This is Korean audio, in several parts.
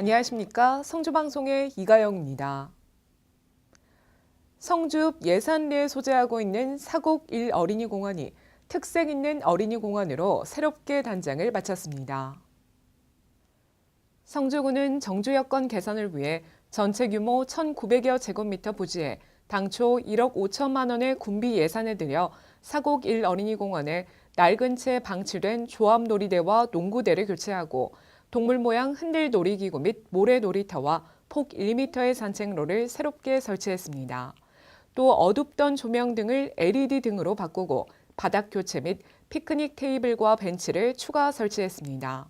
안녕하십니까. 성주방송의 이가영입니다. 성주 예산리에 소재하고 있는 사곡 1 어린이공원이 특색 있는 어린이공원으로 새롭게 단장을 마쳤습니다. 성주구는 정주 여건 개선을 위해 전체 규모 1,900여 제곱미터 부지에 당초 1억 5천만 원의 군비 예산을 들여 사곡 1 어린이공원에 낡은 채 방치된 조합놀이대와 농구대를 교체하고 동물 모양 흔들 놀이기구 및 모래 놀이터와 폭 1m의 산책로를 새롭게 설치했습니다. 또 어둡던 조명 등을 LED 등으로 바꾸고 바닥 교체 및 피크닉 테이블과 벤치를 추가 설치했습니다.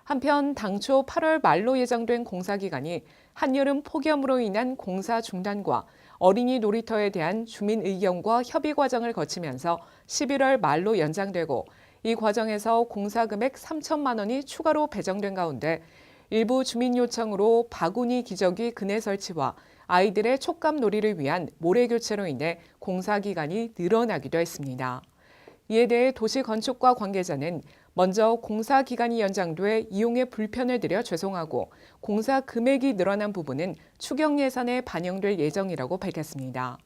한편 당초 8월 말로 예정된 공사 기간이 한여름 폭염으로 인한 공사 중단과 어린이 놀이터에 대한 주민 의견과 협의 과정을 거치면서 11월 말로 연장되고 이 과정에서 공사 금액 3천만 원이 추가로 배정된 가운데 일부 주민 요청으로 바구니 기저귀 그네 설치와 아이들의 촉감 놀이를 위한 모래 교체로 인해 공사 기간이 늘어나기도 했습니다. 이에 대해 도시건축과 관계자는 먼저 공사 기간이 연장돼 이용에 불편을 드려 죄송하고 공사 금액이 늘어난 부분은 추경 예산에 반영될 예정이라고 밝혔습니다.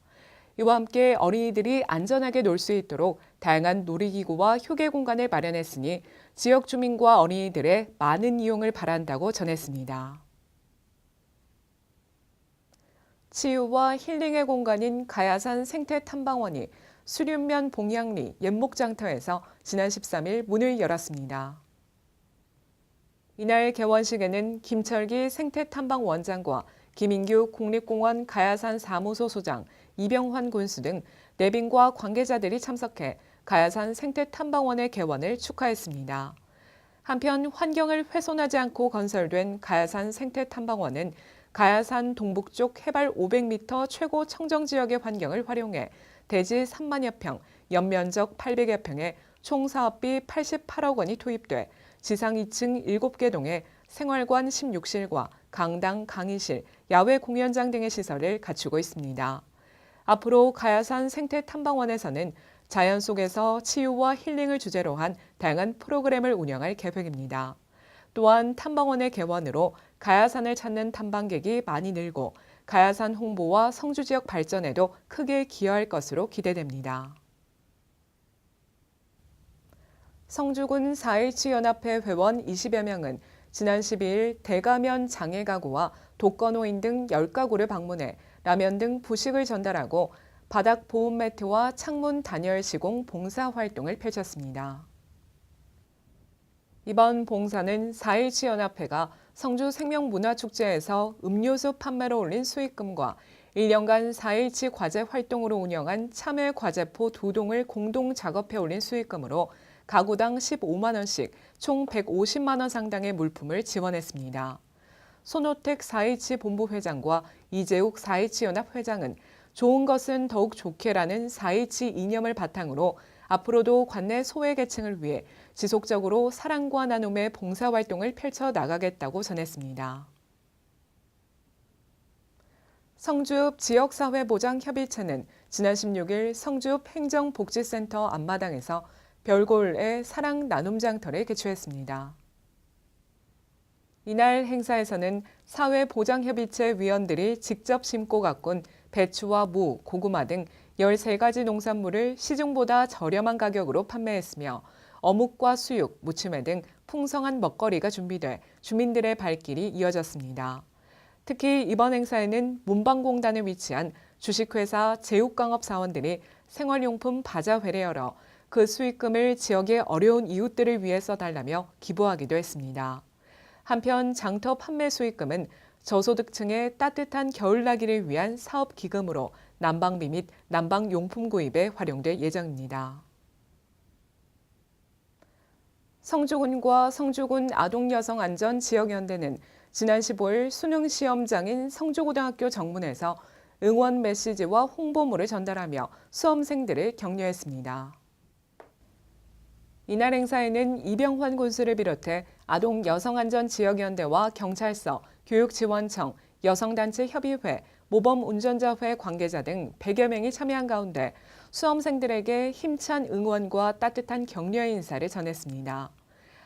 이와 함께 어린이들이 안전하게 놀 수 있도록 다양한 놀이기구와 휴게 공간을 마련했으니 지역 주민과 어린이들의 많은 이용을 바란다고 전했습니다. 치유와 힐링의 공간인 가야산 생태탐방원이 수륜면 봉양리 연목장터에서 지난 13일 문을 열었습니다. 이날 개원식에는 김철기 생태탐방원장과 김인규 국립공원 가야산 사무소 소장, 이병환 군수 등 내빈과 관계자들이 참석해 가야산 생태탐방원의 개원을 축하했습니다. 한편 환경을 훼손하지 않고 건설된 가야산 생태탐방원은 가야산 동북쪽 해발 500m 최고 청정지역의 환경을 활용해 대지 3만여 평, 연면적 800여 평에 총 사업비 88억 원이 투입돼 지상 2층 7개 동에 생활관 16실과 강당, 강의실, 야외 공연장 등의 시설을 갖추고 있습니다. 앞으로 가야산 생태탐방원에서는 자연 속에서 치유와 힐링을 주제로 한 다양한 프로그램을 운영할 계획입니다. 또한 탐방원의 개원으로 가야산을 찾는 탐방객이 많이 늘고 가야산 홍보와 성주 지역 발전에도 크게 기여할 것으로 기대됩니다. 성주군 4.17 연합회 회원 20여 명은 지난 12일 대가면 장애 가구와 독거노인 등 10가구를 방문해 라면 등 부식을 전달하고 바닥 보온 매트와 창문 단열 시공 봉사 활동을 펼쳤습니다. 이번 봉사는 4.17 연합회가 성주 생명문화축제에서 음료수 판매로 올린 수익금과 1년간 4.17 과제 활동으로 운영한 참외 과제포 2동을 공동 작업해 올린 수익금으로 가구당 15만 원씩 총 150만 원 상당의 물품을 지원했습니다. 손호택 4.17 본부회장과 이재욱 4.17 연합회장은 좋은 것은 더욱 좋게라는 4.17 이념을 바탕으로 앞으로도 관내 소외계층을 위해 지속적으로 사랑과 나눔의 봉사활동을 펼쳐 나가겠다고 전했습니다. 성주읍 지역사회보장협의체는 지난 16일 성주읍 행정복지센터 앞마당에서 별골의 사랑 나눔 장터를 개최했습니다. 이날 행사에서는 사회보장협의체 위원들이 직접 심고 가꾼 배추와 무, 고구마 등 13가지 농산물을 시중보다 저렴한 가격으로 판매했으며 어묵과 수육, 무침회 등 풍성한 먹거리가 준비돼 주민들의 발길이 이어졌습니다. 특히 이번 행사에는 문방공단에 위치한 주식회사 제육광업 사원들이 생활용품 바자회를 열어 그 수익금을 지역의 어려운 이웃들을 위해 써달라며 기부하기도 했습니다. 한편 장터 판매 수익금은 저소득층의 따뜻한 겨울나기를 위한 사업기금으로 난방비 및 난방용품 구입에 활용될 예정입니다. 성주군과 성주군 아동여성안전지역연대는 지난 15일 수능시험장인 성주고등학교 정문에서 응원 메시지와 홍보물을 전달하며 수험생들을 격려했습니다. 이날 행사에는 이병환 군수를 비롯해 아동여성안전지역연대와 경찰서, 교육지원청, 여성단체 협의회, 모범운전자회 관계자 등 100여 명이 참여한 가운데 수험생들에게 힘찬 응원과 따뜻한 격려의 인사를 전했습니다.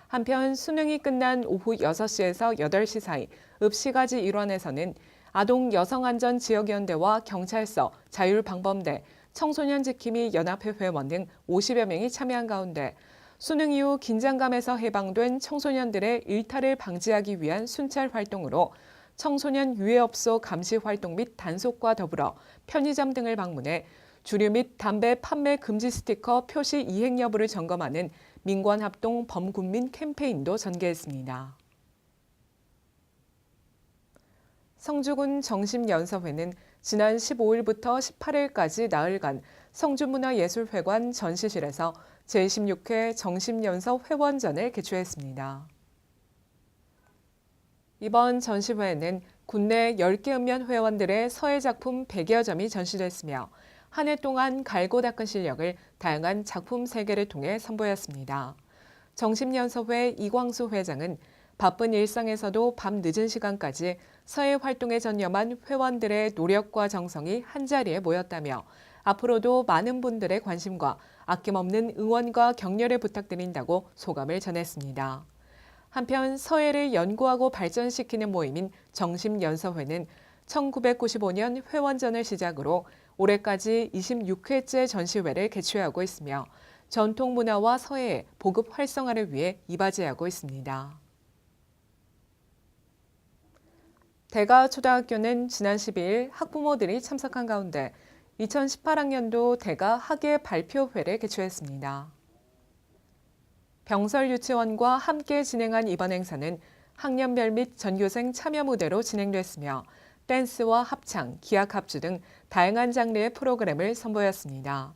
한편 수능이 끝난 오후 6시에서 8시 사이 읍시가지 일원에서는 아동 여성안전지역연대와 경찰서, 자율방범대, 청소년 지킴이 연합회 회원 등 50여 명이 참여한 가운데 수능 이후 긴장감에서 해방된 청소년들의 일탈을 방지하기 위한 순찰 활동으로 청소년 유해업소 감시 활동 및 단속과 더불어 편의점 등을 방문해 주류 및 담배 판매 금지 스티커 표시 이행 여부를 점검하는 민관합동 범군민 캠페인도 전개했습니다. 성주군 정심연서회는 지난 15일부터 18일까지 나흘간 성주문화예술회관 전시실에서 제16회 정심연서 회원전을 개최했습니다. 이번 전시회에는 국내 10개 읍면 회원들의 서예 작품 100여 점이 전시됐으며 한 해 동안 갈고 닦은 실력을 다양한 작품 세계를 통해 선보였습니다. 정심연서회 이광수 회장은 바쁜 일상에서도 밤 늦은 시간까지 서예 활동에 전념한 회원들의 노력과 정성이 한자리에 모였다며 앞으로도 많은 분들의 관심과 아낌없는 응원과 격려를 부탁드린다고 소감을 전했습니다. 한편 서예를 연구하고 발전시키는 모임인 정심연서회는 1995년 회원전을 시작으로 올해까지 26회째 전시회를 개최하고 있으며 전통 문화와 서예의 보급 활성화를 위해 이바지하고 있습니다. 대가초등학교는 지난 12일 학부모들이 참석한 가운데 2018학년도 대가 학예 발표회를 개최했습니다. 병설유치원과 함께 진행한 이번 행사는 학년별 및 전교생 참여 무대로 진행됐으며 댄스와 합창, 기악 합주 등 다양한 장르의 프로그램을 선보였습니다.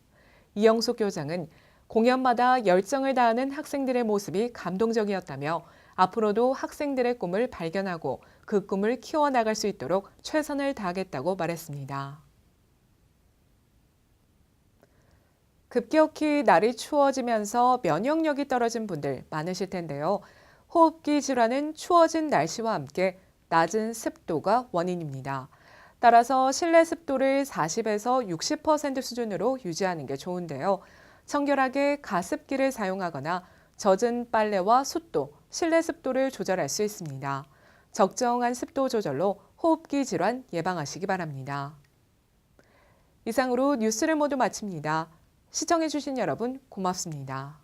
이영숙 교장은 공연마다 열정을 다하는 학생들의 모습이 감동적이었다며 앞으로도 학생들의 꿈을 발견하고 그 꿈을 키워나갈 수 있도록 최선을 다하겠다고 말했습니다. 급격히 날이 추워지면서 면역력이 떨어진 분들 많으실 텐데요. 호흡기 질환은 추워진 날씨와 함께 낮은 습도가 원인입니다. 따라서 실내 습도를 40에서 60% 수준으로 유지하는 게 좋은데요. 청결하게 가습기를 사용하거나 젖은 빨래와 숫도, 실내 습도를 조절할 수 있습니다. 적정한 습도 조절로 호흡기 질환 예방하시기 바랍니다. 이상으로 뉴스를 모두 마칩니다. 시청해주신 여러분 고맙습니다.